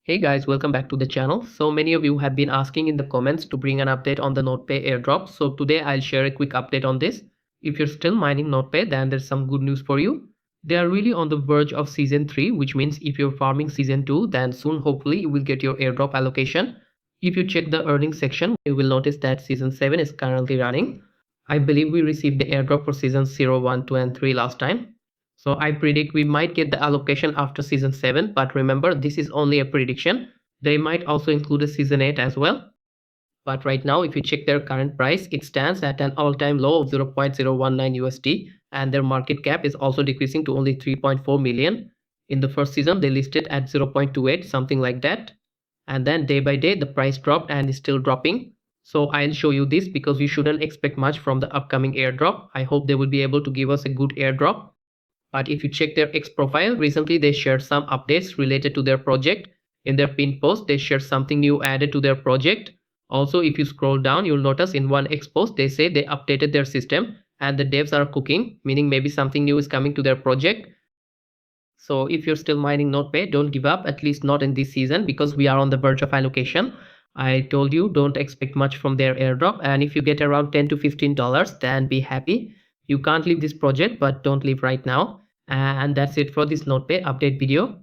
Hey guys, welcome back to the channel. So many of you have been asking in the comments to bring an update on the Nodepay airdrop. So today I'll share a quick update on this. If you're still mining Nodepay, then there's some good news for you. They are really on the verge of season 3, which means if you're farming season 2, then soon hopefully you will get your airdrop allocation. If you check the earnings section, you will notice that season 7 is currently running. I believe we received the airdrop for seasons 0, 1, 2 and 3 last time. So I predict we might get the allocation after season 7, but remember this is only a prediction. They might also include a season 8 as well. But right now if you check their current price, it stands at an all-time low of 0.019 USD and their market cap is also decreasing to only 3.4 million. In the first season they listed at 0.28, something like that. And then day by day the price dropped and is still dropping. So I'll show you this because you shouldn't expect much from the upcoming airdrop. I hope they will be able to give us a good airdrop. But if you check their X profile, recently they shared some updates related to their project. In their pinned post, they shared something new added to their project. Also, if you scroll down, you'll notice in one X post, they say they updated their system and the devs are cooking, meaning maybe something new is coming to their project. So if you're still mining Nodepay, don't give up, at least not in this season because we are on the verge of allocation. I told you don't expect much from their airdrop, and if you get around $10 to $15, then be happy. You can't leave this project, but don't leave right now. And that's it for this Nodepay update video.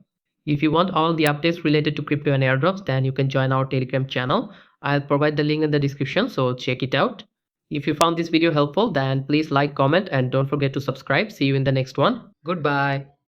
If you want all the updates related to crypto and airdrops, then you can join our Telegram channel. I'll provide the link in the description, so check it out. If you found this video helpful, then please like, comment, and don't forget to subscribe. See you in the next one. Goodbye.